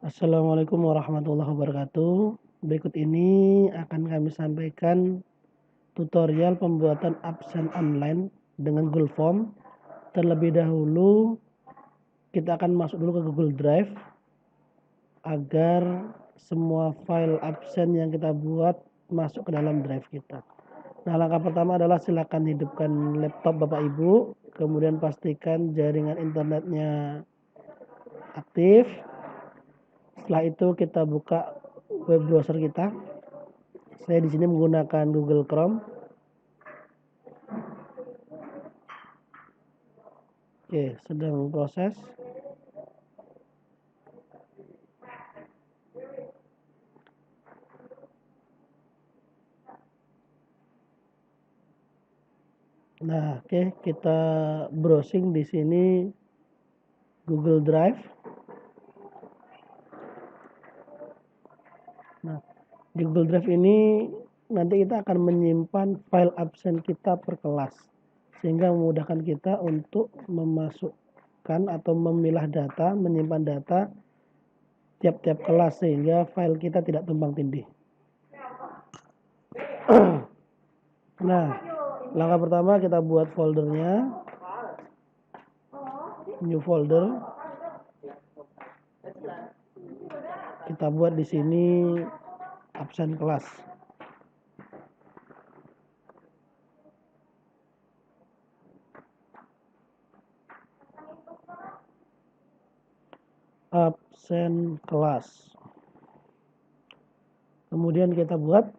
Assalamualaikum warahmatullahi wabarakatuh. Berikut ini akan kami sampaikan tutorial pembuatan absen online dengan Google Form. Terlebih dahulu kita akan masuk dulu ke Google Drive agar semua file absen yang kita buat masuk ke dalam drive kita. Nah, langkah pertama adalah silakan hidupkan laptop Bapak Ibu, kemudian pastikan jaringan internetnya aktif. Setelah itu kita buka web browser kita. Saya di sini menggunakan Google Chrome. Oke, sedang proses. Nah, oke, kita browsing di sini Google Drive. Nah, di Google Drive ini nanti kita akan menyimpan file absen kita per kelas, sehingga memudahkan kita untuk memasukkan atau memilah data, menyimpan data tiap-tiap kelas sehingga file kita tidak tumpang tindih. Nah, langkah pertama kita buat foldernya, new folder. Kita buat di sini absen kelas. Absen kelas. Kemudian kita buat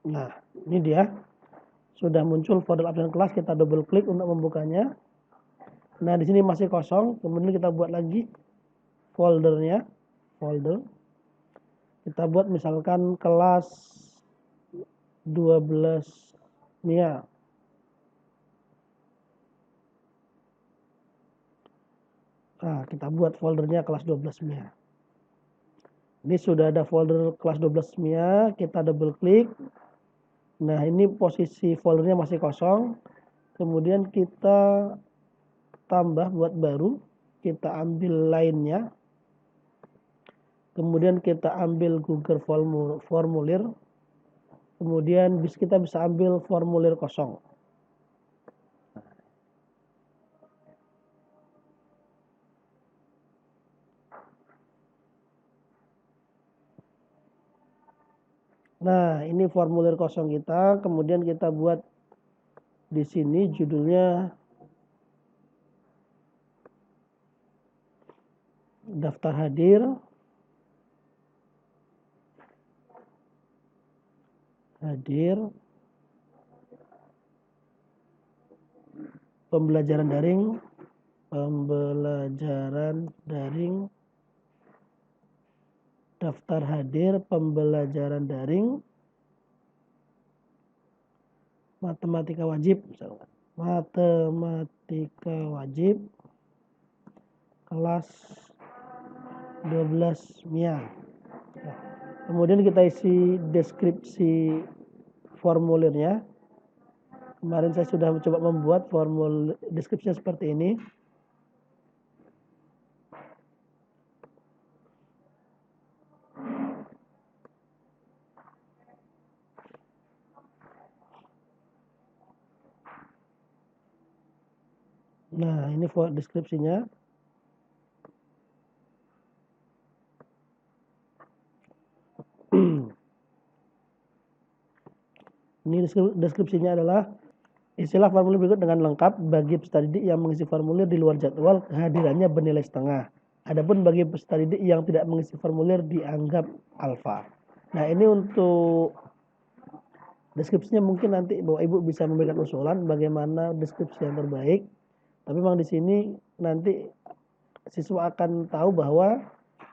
nah, ini dia. Sudah muncul folder absen kelas, kita double klik untuk membukanya. Nah, di sini masih kosong, kemudian kita buat lagi foldernya, folder. Kita buat misalkan kelas 12 MIA. Nah, kita buat foldernya kelas 12 MIA. Ini sudah ada folder kelas 12 MIA, kita double klik. Nah, ini posisi foldernya masih kosong. Kemudian kita tambah buat baru, kita ambil lainnya. Kemudian kita ambil Google formulir. Kemudian kita bisa ambil formulir kosong. Nah, ini formulir kosong kita. Kemudian kita buat di sini judulnya daftar hadir. Pembelajaran daring, daftar hadir, pembelajaran daring, matematika wajib, kelas 12 MIA. Nah, kemudian kita isi deskripsi formulirnya. Kemarin saya sudah coba membuat formulir deskripsinya seperti ini. Nah, ini deskripsinya. Ini deskripsinya adalah istilah formulir berikut dengan lengkap bagi peserta didik yang mengisi formulir di luar jadwal kehadirannya bernilai setengah. Adapun bagi peserta didik yang tidak mengisi formulir dianggap alfa. Nah, ini untuk deskripsinya mungkin nanti Bapak Ibu bisa memberikan usulan bagaimana deskripsi yang terbaik. Tapi memang di sini nanti siswa akan tahu bahwa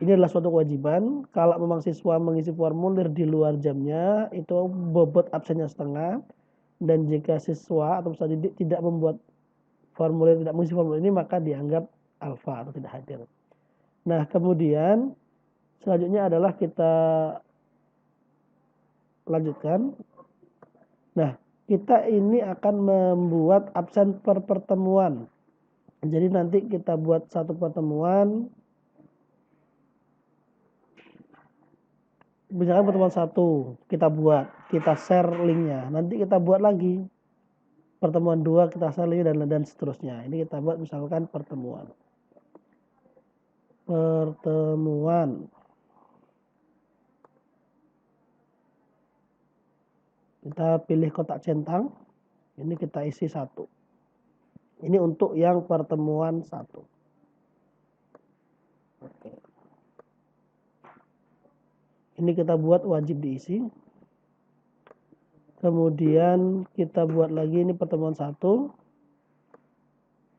ini adalah suatu kewajiban. Kalau memang siswa mengisi formulir di luar jamnya, itu bobot absennya setengah. Dan jika siswa atau peserta didik tidak membuat formulir, tidak mengisi formulir ini, maka dianggap alfa atau tidak hadir. Nah, kemudian selanjutnya adalah kita lanjutkan. Nah, kita ini akan membuat absen per pertemuan. Jadi nanti kita buat satu pertemuan, misalkan pertemuan satu kita share linknya, nanti kita buat lagi pertemuan 2 kita share linknya dan seterusnya. Ini kita buat misalkan pertemuan kita pilih kotak centang, ini kita isi 1. Ini untuk yang pertemuan 1. Oke. Ini kita buat wajib diisi. Kemudian kita buat lagi ini pertemuan 1.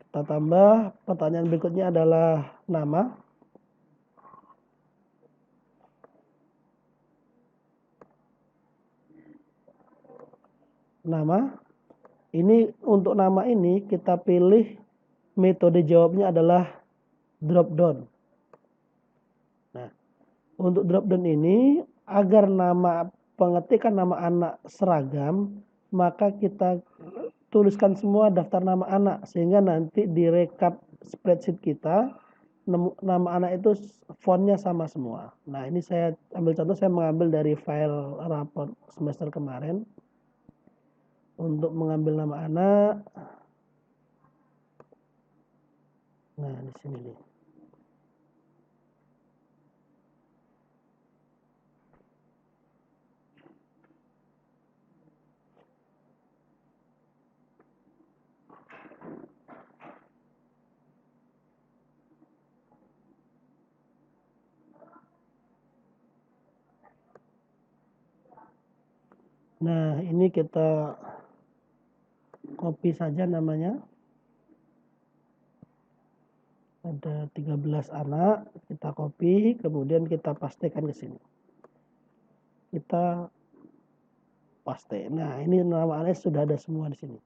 Kita tambah, pertanyaan berikutnya adalah nama. Ini untuk nama ini kita pilih metode jawabnya adalah drop down. Nah, untuk drop down ini agar nama pengetikan nama anak seragam, maka kita tuliskan semua daftar nama anak sehingga nanti di rekap spreadsheet kita nama anak itu fontnya sama semua. Nah, ini saya ambil contoh, saya mengambil dari file rapor semester kemarin. Untuk mengambil nama anak, nah di sini nih. Nah, ini kita copy saja namanya. Ada 13 anak, kita copy, kemudian kita pastekan ke sini. Kita paste. Nah, ini nama anak sudah ada semua di sini.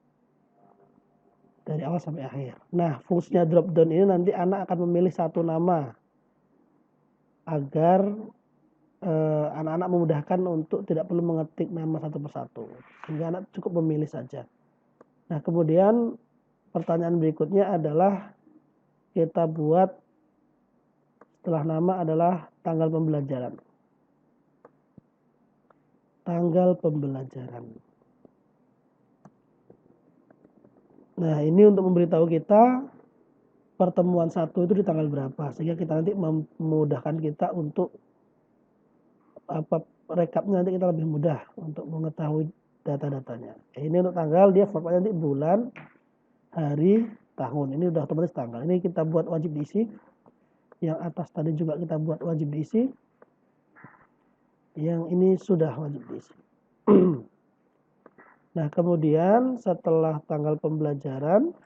Dari awal sampai akhir. Nah, fungsinya drop down ini nanti anak akan memilih satu nama agar anak-anak memudahkan untuk tidak perlu mengetik nama satu persatu. Sehingga anak cukup memilih saja. Nah, kemudian pertanyaan berikutnya adalah kita buat setelah nama adalah tanggal pembelajaran. Tanggal pembelajaran. Nah, ini untuk memberitahu kita pertemuan 1 itu di tanggal berapa, sehingga kita nanti memudahkan kita untuk rekapnya nanti kita lebih mudah untuk mengetahui data-datanya. Ini untuk tanggal, dia formatnya nanti bulan, hari, tahun. Ini udah otomatis tanggal. Ini kita buat wajib diisi. Yang atas tadi juga kita buat wajib diisi. Yang ini sudah wajib diisi. Nah, kemudian setelah tanggal pembelajaran,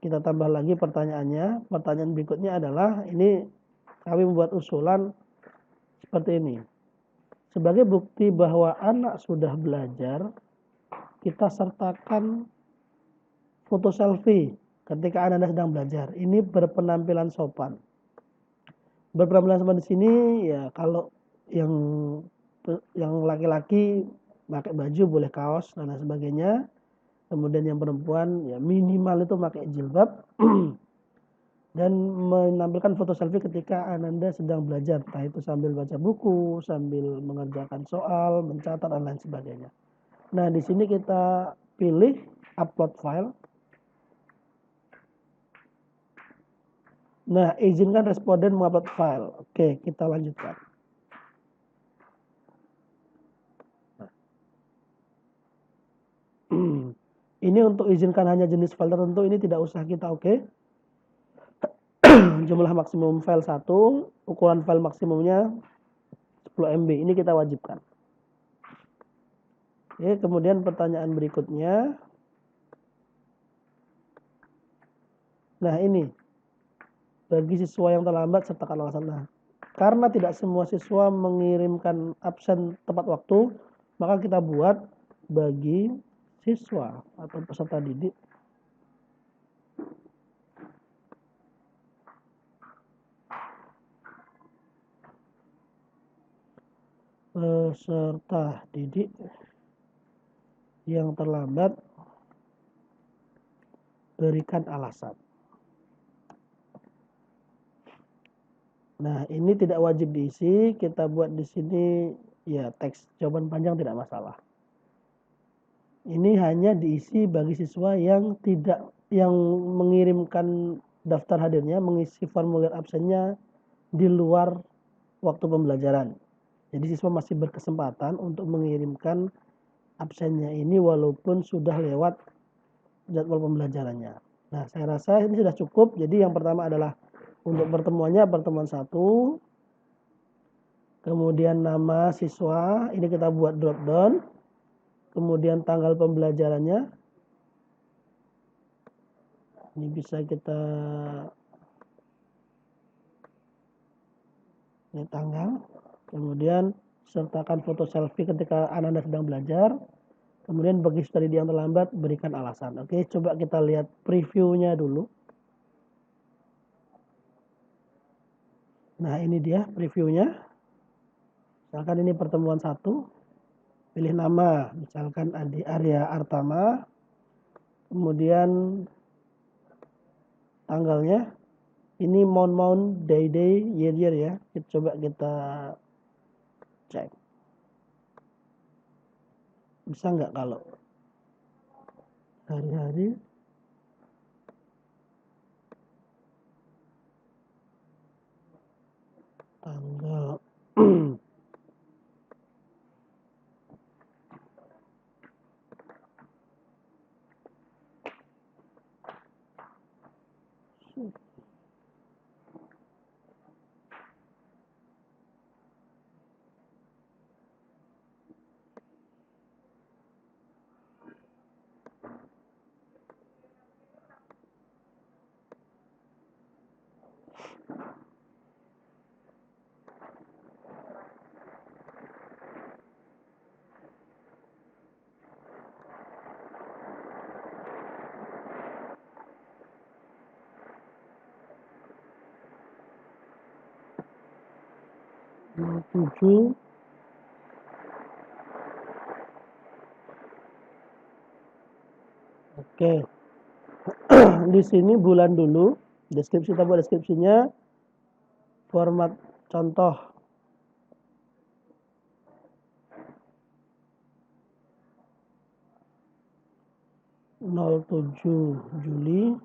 kita tambah lagi pertanyaannya. Pertanyaan berikutnya adalah, ini kami membuat usulan seperti ini. Sebagai bukti bahwa anak sudah belajar, kita sertakan foto selfie ketika Anda sedang belajar. Ini berpenampilan sopan. Berpenampilan sopan di sini ya kalau yang laki-laki pakai baju, boleh kaos dan lain sebagainya. Kemudian yang perempuan ya minimal itu pakai jilbab dan menampilkan foto selfie ketika Ananda sedang belajar, entah itu sambil baca buku, sambil mengerjakan soal, mencatat dan lain sebagainya. Nah, di sini kita pilih upload file. Nah, izinkan responden mengupload file. Oke, kita lanjutkan. Ini untuk izinkan hanya jenis file tertentu, ini tidak usah kita oke. Jumlah maksimum file 1, ukuran file maksimumnya 10 MB, ini kita wajibkan. Oke, kemudian pertanyaan berikutnya. Nah, ini bagi siswa yang terlambat sertakan alasan. Nah, karena tidak semua siswa mengirimkan absen tepat waktu, maka kita buat bagi siswa atau peserta didik yang terlambat, berikan alasan. Nah, ini tidak wajib diisi, kita buat di sini ya teks jawaban panjang tidak masalah. Ini hanya diisi bagi siswa yang mengirimkan daftar hadirnya, mengisi formulir absennya di luar waktu pembelajaran. Jadi siswa masih berkesempatan untuk mengirimkan absennya ini walaupun sudah lewat jadwal pembelajarannya. Nah, saya rasa ini sudah cukup. Jadi yang pertama adalah untuk pertemuannya, pertemuan 1. Kemudian nama siswa, ini kita buat drop down. Kemudian tanggal pembelajarannya. Ini bisa kita ini tanggal. Kemudian sertakan foto selfie ketika Anda sedang belajar. Kemudian bagi studi yang terlambat, berikan alasan. Oke, coba kita lihat previewnya dulu. Nah, ini dia previewnya. Misalkan ini pertemuan 1. Pilih nama, misalkan Adi Arya Artama. Kemudian tanggalnya. Ini month, day, year ya. Coba kita cek. Bisa nggak kalau hari-hari tanggal tujuh Oke. Di sini bulan dulu, deskripsi kita buat deskripsinya format contoh. (07 Juli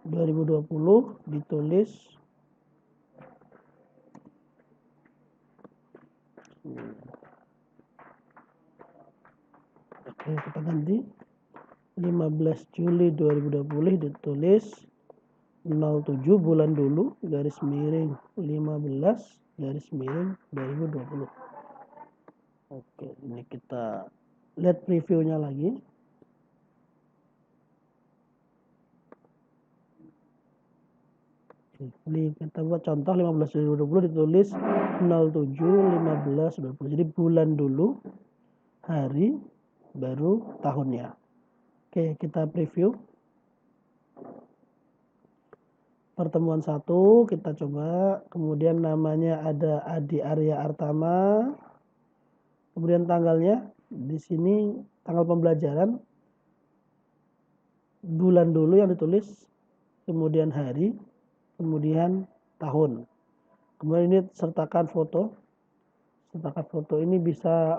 2020) ditulis Oke, kita ganti 15 Juli 2020 ditulis 07 bulan dulu garis miring 15 garis miring 2020. Oke, ini kita lihat previewnya lagi. Ini kita buat contoh 15 Juli 2020 ditulis 07 15 20. Jadi bulan dulu, hari, baru tahunnya. Oke, kita preview. Pertemuan 1 kita coba, kemudian namanya ada Adi Arya Artama. Kemudian tanggalnya di sini tanggal pembelajaran bulan dulu yang ditulis, kemudian hari, kemudian tahun. Kemudian ini sertakan foto. Sertakan foto ini bisa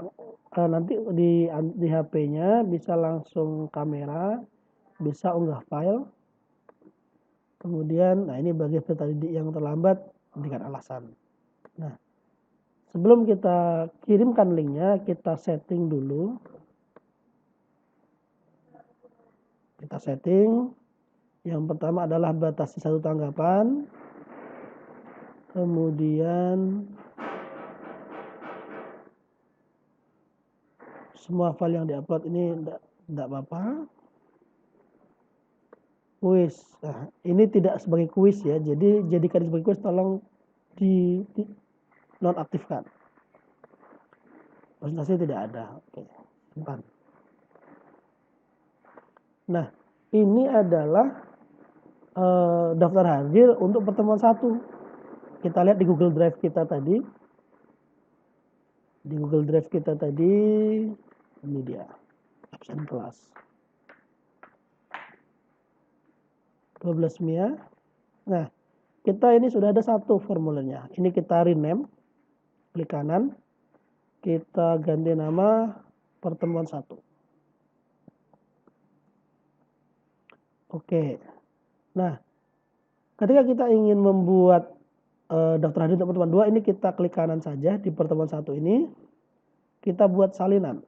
nanti di HP-nya bisa langsung kamera, bisa unggah file. Kemudian, nah ini bagi peserta didik yang terlambat, berikan alasan. Nah, sebelum kita kirimkan linknya, kita setting dulu. Kita setting. Yang pertama adalah batasi 1 tanggapan. Kemudian semua file yang diupload ini tidak apa-apa. Kuis. Nah, ini tidak sebagai kuis ya. Jadi jadikan sebagai kuis, tolong di nonaktifkan. Presentasi tidak ada. Oke, simpan. Nah, ini adalah daftar hadir untuk pertemuan 1. Kita lihat di Google Drive kita tadi. Di Google Drive kita tadi, ini dia. absen kelas. 12 Mia. Nah, kita ini sudah ada satu formulirnya. Ini kita rename, klik kanan, kita ganti nama pertemuan 1. Oke. Nah, ketika kita ingin membuat daftar hadir untuk pertemuan 2, ini kita klik kanan saja di pertemuan 1 ini. Kita buat salinan.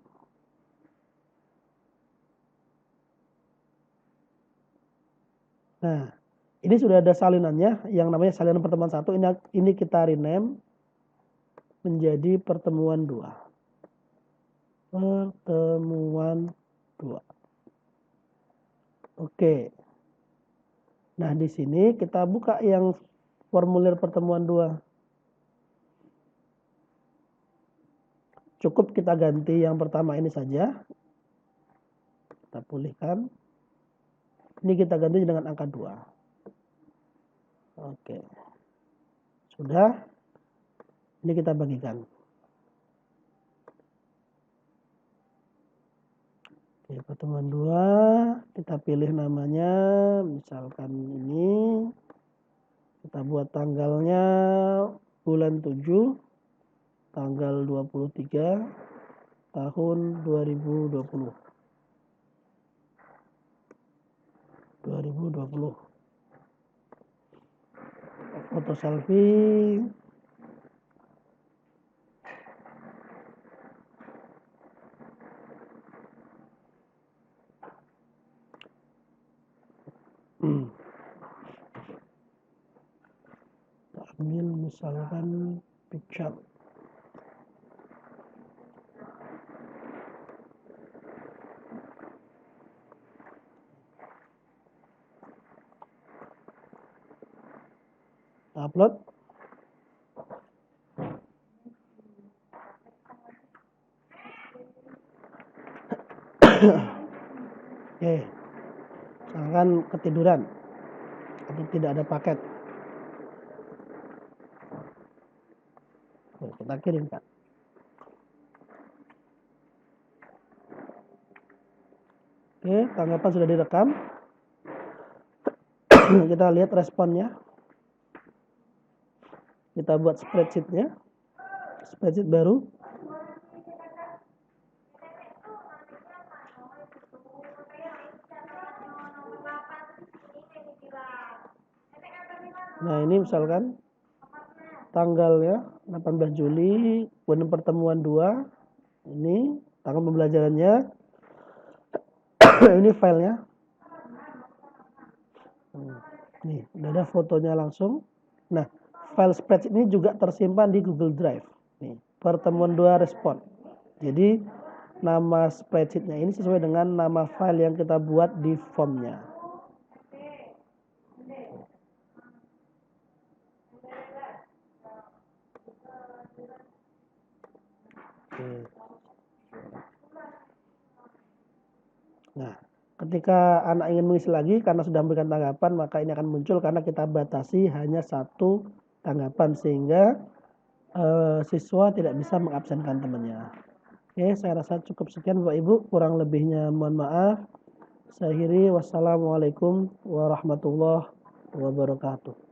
Nah, ini sudah ada salinannya yang namanya salinan pertemuan 1. Ini kita rename menjadi pertemuan 2. Pertemuan 2. Oke. Nah, di sini kita buka yang formulir pertemuan 2. Cukup kita ganti yang pertama ini saja. Kita pulihkan. Ini kita ganti dengan angka 2. Oke. Sudah. Ini kita bagikan. Oke, pertemuan 2. Kita pilih namanya. Misalkan ini. Kita buat tanggalnya bulan 7. Tanggal 23. Tahun 2020. 2020. Foto selfie. Ambil misalkan picture. Upload. Oke. Misalkan ketiduran atau tidak ada paket. Kita kirimkan. Oke, tanggapan sudah direkam. Kita lihat responnya. Kita buat spreadsheet-nya. Spreadsheet baru. Nah, ini misalkan tanggalnya 18 Juli, kemudian pertemuan 2. Ini tanggal pembelajarannya. Ini filenya. Nih, udah ada fotonya langsung. Nah, file spreadsheet ini juga tersimpan di Google Drive. Nih, pertemuan 2 respon. Jadi, nama spreadsheet-nya ini sesuai dengan nama file yang kita buat di formnya. Nah, ketika anak ingin mengisi lagi karena sudah memberikan tanggapan, maka ini akan muncul karena kita batasi hanya 1 tanggapan sehingga siswa tidak bisa mengabsenkan temannya. Oke, saya rasa cukup sekian Bapak Ibu, kurang lebihnya mohon maaf. Saya akhiri, wassalamualaikum warahmatullahi wabarakatuh.